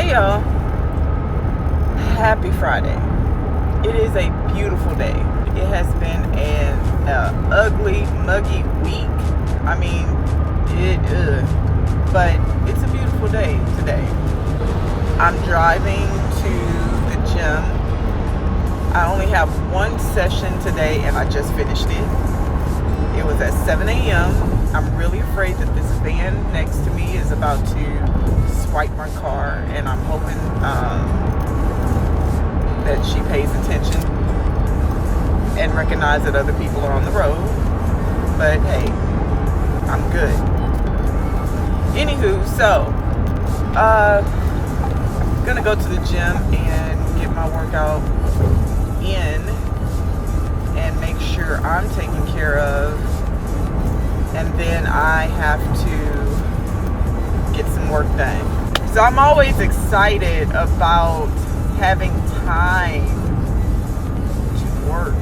Hey y'all, happy Friday. It is a beautiful day. It has been an ugly, muggy week. I mean, but it's a beautiful day today. I'm driving to the gym. I only have one session today and I just finished it. It was at 7 a.m. I'm really afraid that this van next to me is about to swipe my car, and I'm hoping that she pays attention and recognize that other people are on the road. But hey, I'm good. Anywho, so gonna go to the gym and get my workout in and make sure I'm taken care of, and then I have to get some work done. So I'm always excited about having time to work,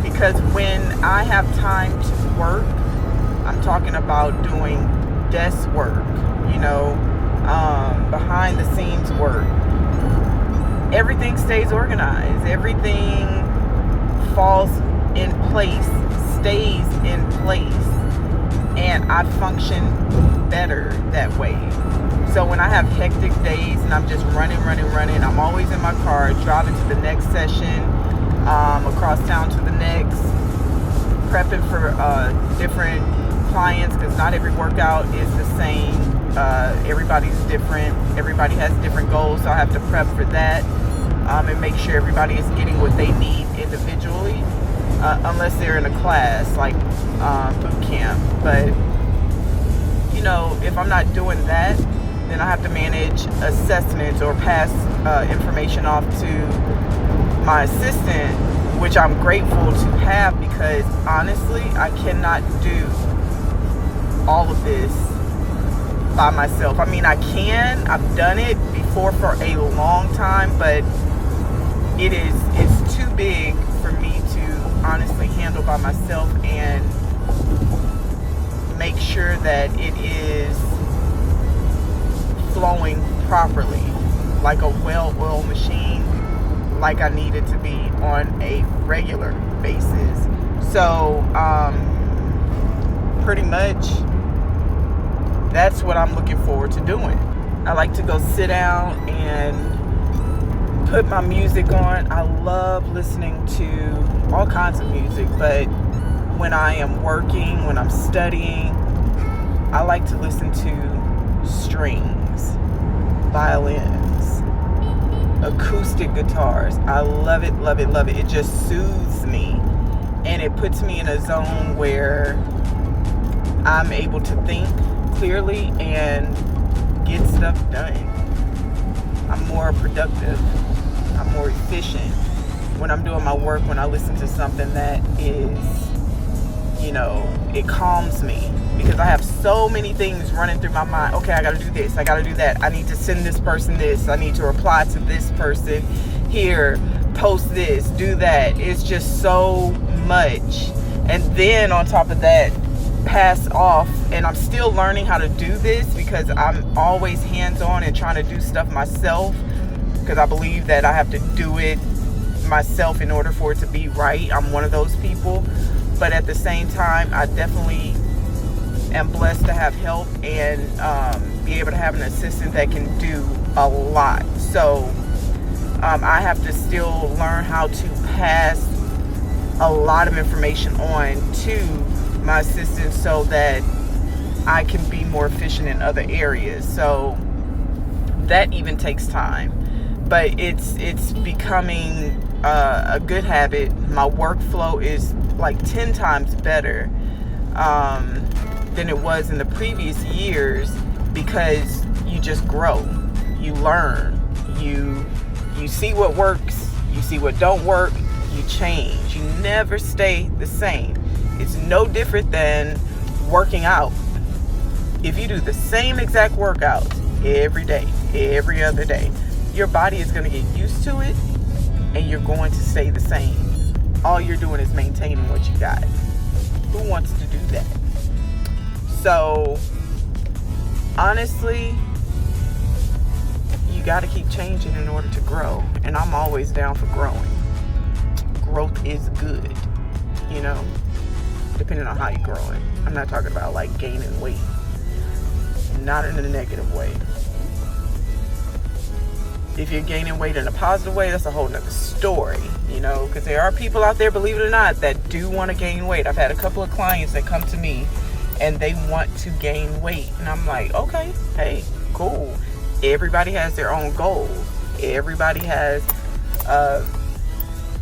because when I have time to work, I'm talking about doing desk work, behind the scenes work. Everything stays organized. Everything falls in place, stays in place, and I function better that way. So when I have hectic days and I'm just running, I'm always in my car, driving to the next session, across town to the next, prepping for different clients, because not every workout is the same. Everybody's different. Everybody has different goals, so I have to prep for that, and make sure everybody is getting what they need individually, unless they're in a class like boot camp. But if I'm not doing that, then I have to manage assessments or pass information off to my assistant, which I'm grateful to have, because honestly, I cannot do all of this by myself. I mean, I can. I've done it before for a long time, but it's too big for me to honestly handle by myself and make sure that it is flowing properly, like a well-oiled machine, like I need it to be on a regular basis. So pretty much that's what I'm looking forward to doing. I like to go sit down and put my music on. I love listening to all kinds of music, but when I am working, when I'm studying, I like to listen to strings, violins, acoustic guitars. I love it. It just soothes me, and it puts me in a zone where I'm able to think clearly and get stuff done. I'm more productive. I'm more efficient when I'm doing my work, when I listen to something that is, it calms me, because I have so many things running through my mind. Okay, I gotta do this, I gotta do that, I need to send this person this, I need to reply to this person here, post this, do that. It's just so much. And then on top of that, pass off, and I'm still learning how to do this, because I'm always hands-on and trying to do stuff myself, because I believe that I have to do it myself in order for it to be right. I'm one of those people. But at the same time, I definitely am blessed to have help and be able to have an assistant that can do a lot. So I have to still learn how to pass a lot of information on to my assistant so that I can be more efficient in other areas. So that even takes time. But it's becoming a good habit. My workflow is like 10 times better than it was in the previous years, because you just grow, you learn, you see what works, you see what don't work, you change. You never stay the same. It's no different than working out. If you do the same exact workout every day, every other day, your body is going to get used to it, and you're going to stay the same. All you're doing is maintaining what you got. Who wants to do that? So honestly, got to keep changing in order to grow. And I'm always down for growing. Growth is good, you know, depending on how you're growing. I'm not talking about like gaining weight. Not in a negative way. If you're gaining weight in a positive way, that's a whole nother story, you know, because there are people out there, believe it or not, that do want to gain weight. I've had a couple of clients that come to me and they want to gain weight. And I'm like, okay, hey, cool. Everybody has their own goals. Everybody has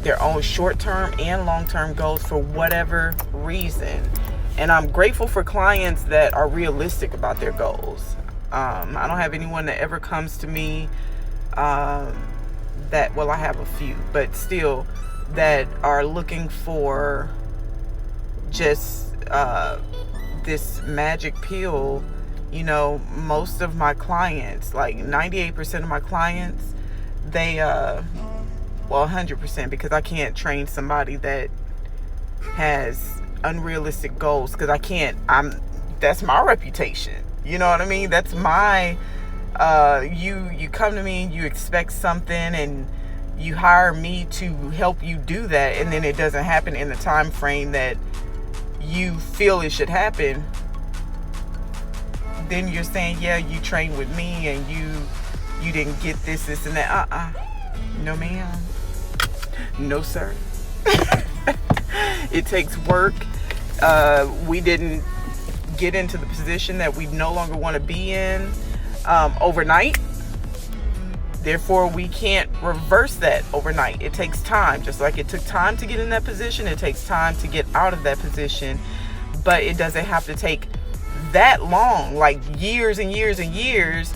their own short-term and long-term goals for whatever reason. And I'm grateful for clients that are realistic about their goals. I don't have anyone that ever comes to me well, I have a few, but still, that are looking for just this magic pill. You know, most of my clients, like 98% of my clients, they, 100%, because I can't train somebody that has unrealistic goals, because that's my reputation. You know what I mean? That's my, you come to me and you expect something and you hire me to help you do that, and then it doesn't happen in the time frame that you feel it should happen. Then you're saying, yeah, you trained with me and you didn't get this and that. No ma'am. No sir. It takes work. We didn't get into the position that we no longer want to be in overnight. Therefore, we can't reverse that overnight. It takes time. Just like it took time to get in that position, it takes time to get out of that position. But it doesn't have to take that long, like years and years and years,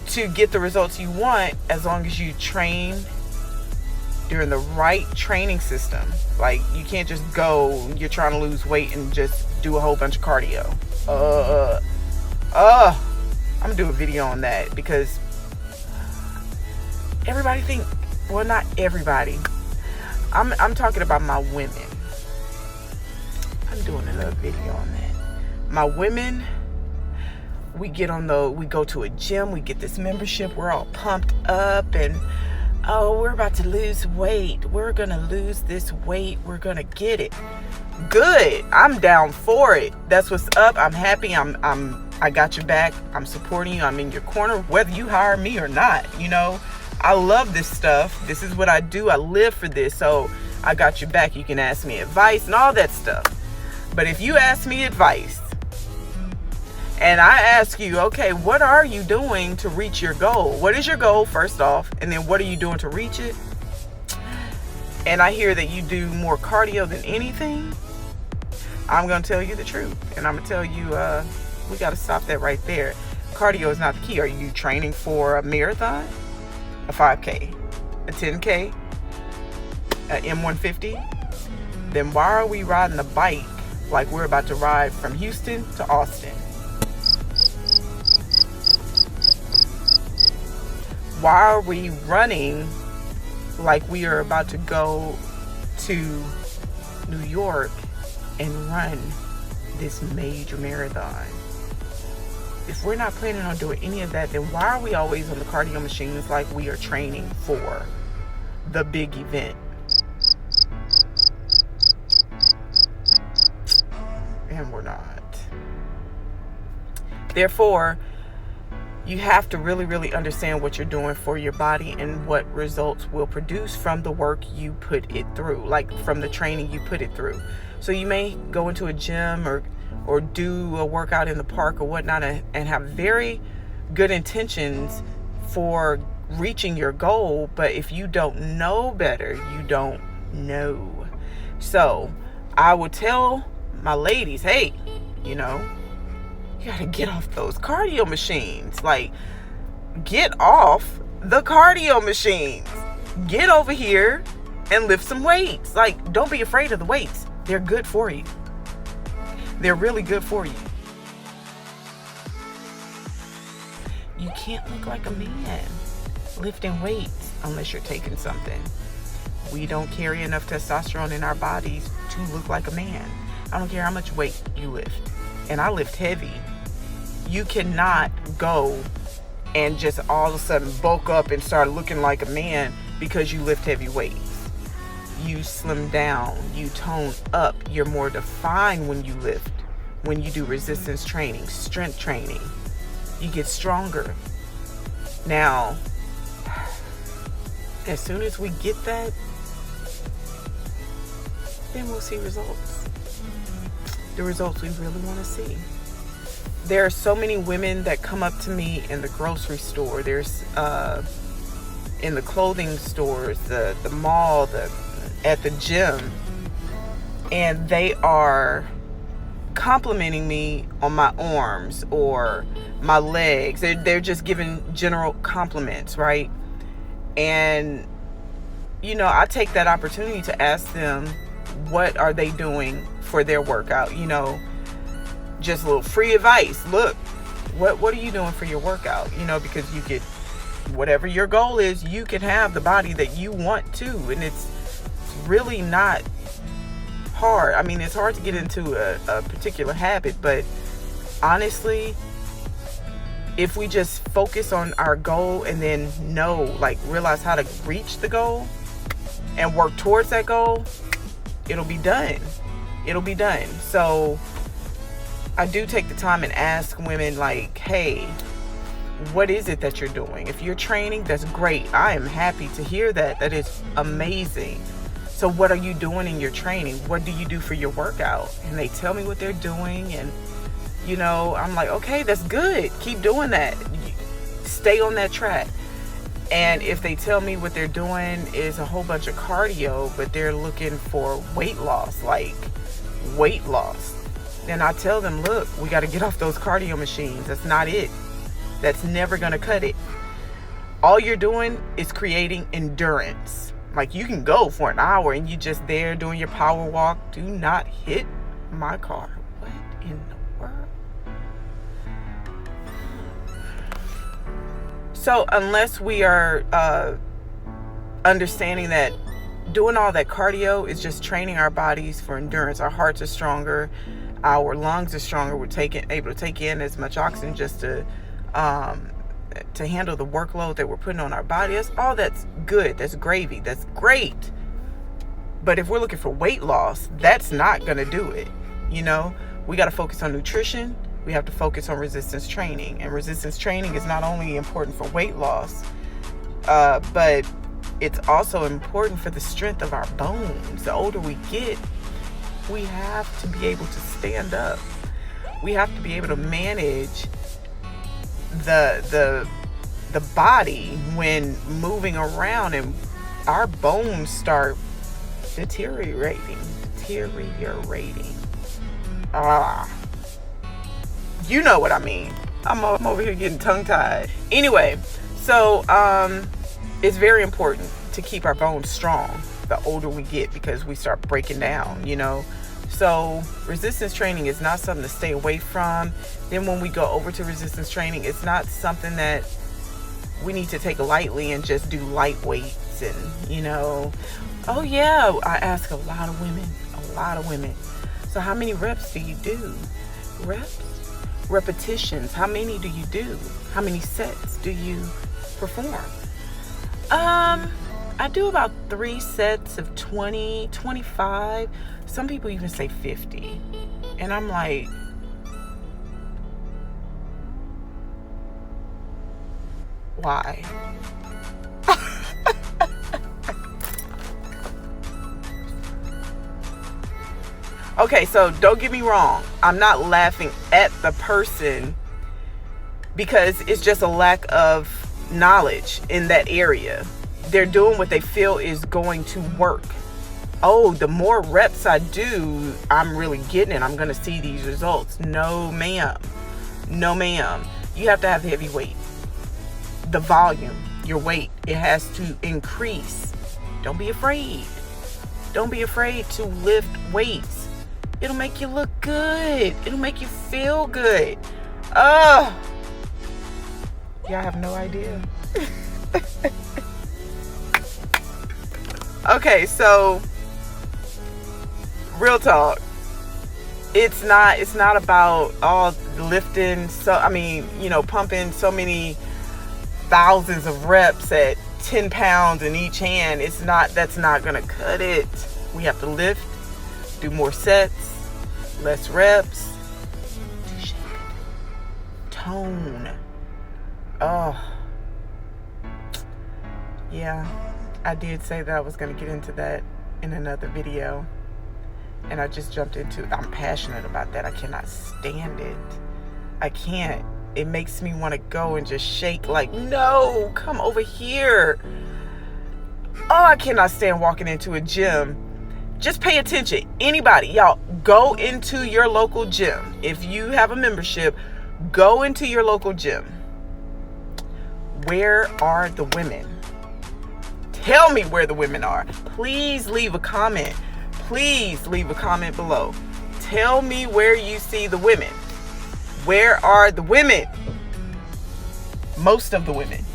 to get the results you want, as long as you train during the right training system. Like, you can't just go, you're trying to lose weight and just do a whole bunch of cardio. I'm gonna do a video on that, because everybody think, well, not everybody. I'm talking about my women. I'm doing another video on that. My women, we go to a gym, we get this membership, we're all pumped up, and oh, we're about to lose weight. We're gonna lose this weight. We're gonna get it. Good. I'm down for it. That's what's up. I'm happy. I got your back. I'm supporting you. I'm in your corner, whether you hire me or not. You know, I love this stuff. This is what I do. I live for this. So I got your back. You can ask me advice and all that stuff. But if you ask me advice and I ask you, okay, what are you doing to reach your goal? What is your goal, first off? And then what are you doing to reach it? And I hear that you do more cardio than anything. I'm going to tell you the truth. And I'm going to tell you, we got to stop that right there. Cardio is not the key. Are you training for a marathon, a 5K, a 10K, a M150? Then why are we riding the bike like we're about to ride from Houston to Austin? Why are we running like we are about to go to New York and run this major marathon? If we're not planning on doing any of that, then why are we always on the cardio machines like we are training for the big event? And we're not. Therefore, you have to really, really understand what you're doing for your body and what results will produce from the work you put it through, like from the training you put it through. So you may go into a gym or do a workout in the park or whatnot and have very good intentions for reaching your goal. But if you don't know better, you don't know. So I would tell my ladies, hey, you know, you gotta get off those cardio machines. Like, get off the cardio machines. Get over here and lift some weights. Like, don't be afraid of the weights. They're good for you. They're really good for you. You can't look like a man lifting weights unless you're taking something. We don't carry enough testosterone in our bodies to look like a man. I don't care how much weight you lift. And I lift heavy. You cannot go and just all of a sudden bulk up and start looking like a man because you lift heavy weights. You slim down, you tone up, you're more defined when you lift, when you do resistance training, strength training. You get stronger. Now, as soon as we get that, then we'll see results. The results we really want to see. There are so many women that come up to me in the grocery store. There's in the clothing stores, the mall, at the gym, and they are complimenting me on my arms or my legs. They're just giving general compliments, right? And I take that opportunity to ask them, what are they doing for their workout? Just a little free advice. Look, what are you doing for your workout? Because you could, whatever your goal is, you can have the body that you want to, and it's really not hard. I mean, it's hard to get into a particular habit, but honestly, if we just focus on our goal and then realize how to reach the goal and work towards that goal, it'll be done. So I do take the time and ask women, hey, what is it that you're doing? If you're training, that's great. I am happy to hear that. That is amazing. So what are you doing in your training? What do you do for your workout? And they tell me what they're doing, and I'm like, okay, that's good. Keep doing that. Stay on that track. And if they tell me what they're doing is a whole bunch of cardio, but they're looking for weight loss, then I tell them, look, we got to get off those cardio machines. That's not it. That's never going to cut it. All you're doing is creating endurance. You can go for an hour and you just there doing your power walk. Do not hit my car. What in the world? So unless we are understanding that doing all that cardio is just training our bodies for endurance, our hearts are stronger, our lungs are stronger, we're able to take in as much oxygen just to handle the workload that we're putting on our body. That's good. That's gravy. That's great. But if we're looking for weight loss, that's not going to do it. We got to focus on nutrition. We have to focus on resistance training. And resistance training is not only important for weight loss, but it's also important for the strength of our bones. The older we get, we have to be able to stand up. We have to be able to manage the body when moving around, and our bones start deteriorating. You know what I mean. I'm over here getting tongue-tied. Anyway, so it's very important to keep our bones strong the older we get, because we start breaking down, So resistance training is not something to stay away from. Then when we go over to resistance training, it's not something that we need to take lightly and just do light weights and, oh yeah, I ask a lot of women. So how many reps do you do? Repetitions. How many do you do? How many sets do you perform? I do about 3 sets of 20, 25. Some people even say 50. And I'm like, why? Okay, so don't get me wrong. I'm not laughing at the person, because it's just a lack of knowledge in that area. They're doing what they feel is going to work. Oh, the more reps I do, I'm really getting it. I'm going to see these results. No, ma'am. You have to have heavy weight. The volume, your weight, it has to increase. Don't be afraid. Don't be afraid to lift weights. It'll make you look good. It'll make you feel good. Y'all have no idea. Okay, so real talk. It's not about all lifting. So pumping so many thousands of reps at 10 pounds in each hand. That's not gonna cut it. We have to lift, do more sets, less reps, tone. Oh yeah, I did say that I was gonna get into that in another video, and I just jumped into it. I'm passionate about that. I cannot stand it. I can't. It makes me want to go and just shake like, no, come over here. Oh, I cannot stand walking into a gym. Just pay attention. Anybody, y'all, go into your local gym. If you have a membership, go into your local gym. Where are the women? Tell me where the women are. Please leave a comment. Please leave a comment below. Tell me where you see the women. Where are the women? Most of the women.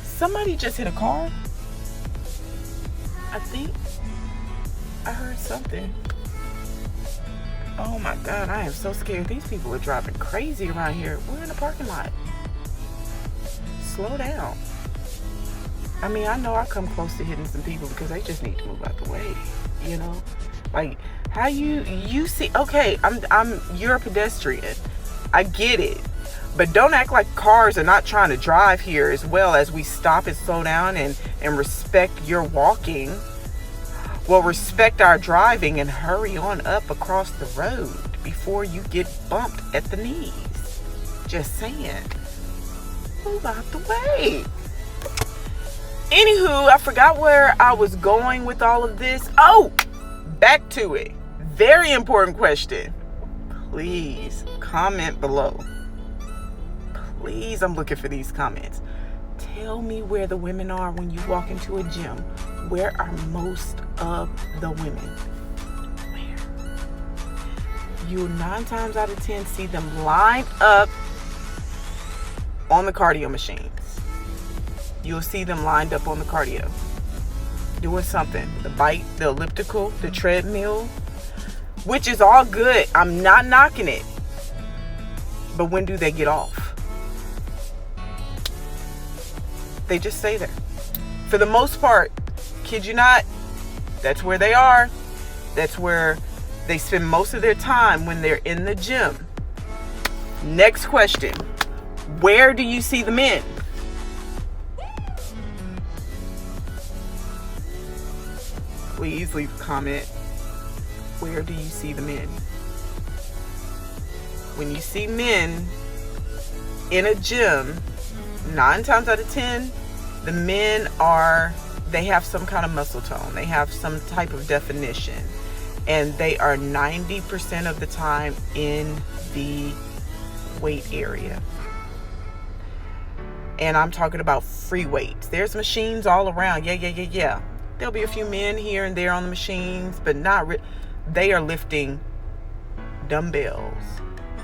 Somebody just hit a car. I think I heard something. Oh my God, I am so scared. These people are driving crazy around here. We're in a parking lot. Slow down. I mean, I know I come close to hitting some people because they just need to move out the way, you know? Like, how you see, okay, you're a pedestrian. I get it. But don't act like cars are not trying to drive here as well as we stop and slow down and respect your walking. Well, respect our driving and hurry on up across the road before you get bumped at the knees. Just saying. Move out the way. Anywho, I forgot where I was going with all of this. Oh, back to it. Very important question. Please comment below. Please, I'm looking for these comments. Tell me where the women are when you walk into a gym. Where are most of the women? Where? You 9 times out of 10 see them lined up on the cardio machines. You'll see them lined up on the cardio, doing something. The bike, the elliptical, the treadmill, which is all good. I'm not knocking it. But when do they get off? They just stay there. For the most part, kid you not, that's where they are. That's where they spend most of their time when they're in the gym. Next question. Where do you see the men? Please leave a comment. Where do you see the men? When you see men in a gym, 9 times out of 10, the men they have some kind of muscle tone. They have some type of definition. And they are 90% of the time in the weight area. And I'm talking about free weights. There's machines all around. Yeah. There'll be a few men here and there on the machines, but not they are lifting dumbbells,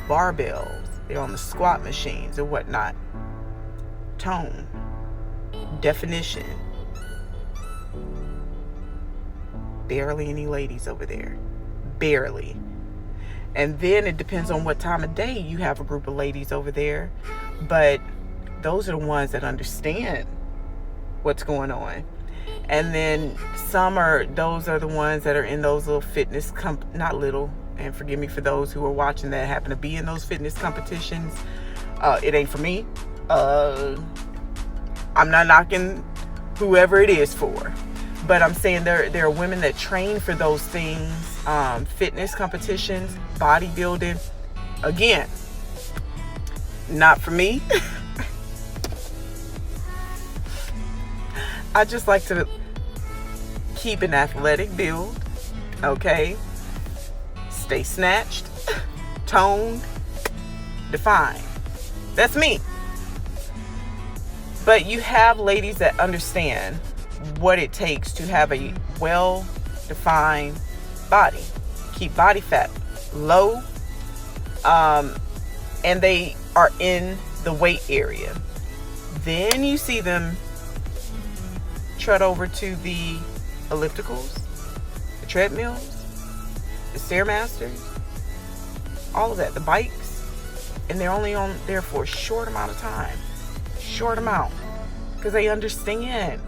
barbells. They're on the squat machines and whatnot. Tone, definition. Barely any ladies over there. Barely. And then it depends on what time of day you have a group of ladies over there. But those are the ones that understand what's going on. And then those are the ones that are in those little fitness, not little, and forgive me for those who are watching that happen to be in those fitness competitions. It ain't for me. I'm not knocking whoever it is for, but I'm saying there are women that train for those things, fitness competitions, bodybuilding. Again, not for me. I just like to keep an athletic build, okay? Stay snatched, toned, defined. That's me. But you have ladies that understand what it takes to have a well-defined body. Keep body fat low, and they are in the weight area. Then you see them trot over to the ellipticals, the treadmills, the Stairmasters, all of that, the bikes, and they're only on there for a short amount of time. short them out, because they understand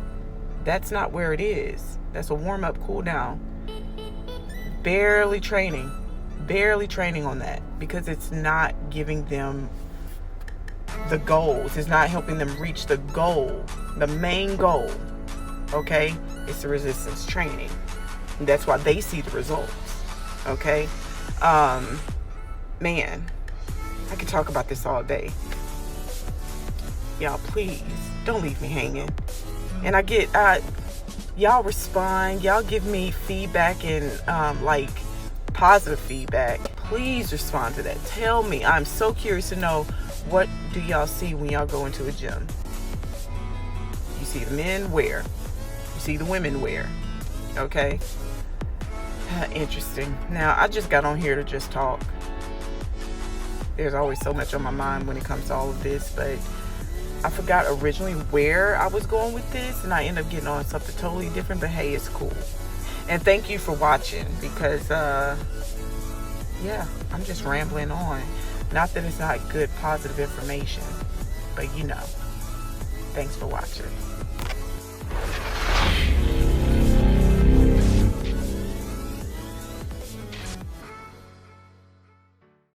that's not where it is. That's a warm-up, cool down. Barely training on that, because it's not giving them the goals. It's not helping them reach the goal, the main goal. Okay, it's the resistance training. And that's why they see the results. Okay, man, I could talk about this all day. Y'all, please don't leave me hanging. And I get y'all respond, y'all give me feedback and like positive feedback. Please respond to that. Tell me. I'm so curious to know, what do y'all see when y'all go into a gym? You see the men wear, you see the women wear. Okay, interesting. Now, I just got on here to just talk. There's always so much on my mind when it comes to all of this, but I forgot originally where I was going with this, and I end up getting on something totally different, but hey, it's cool. And thank you for watching, because yeah, I'm just rambling on. Not that it's not good, positive information, but you know. Thanks for watching.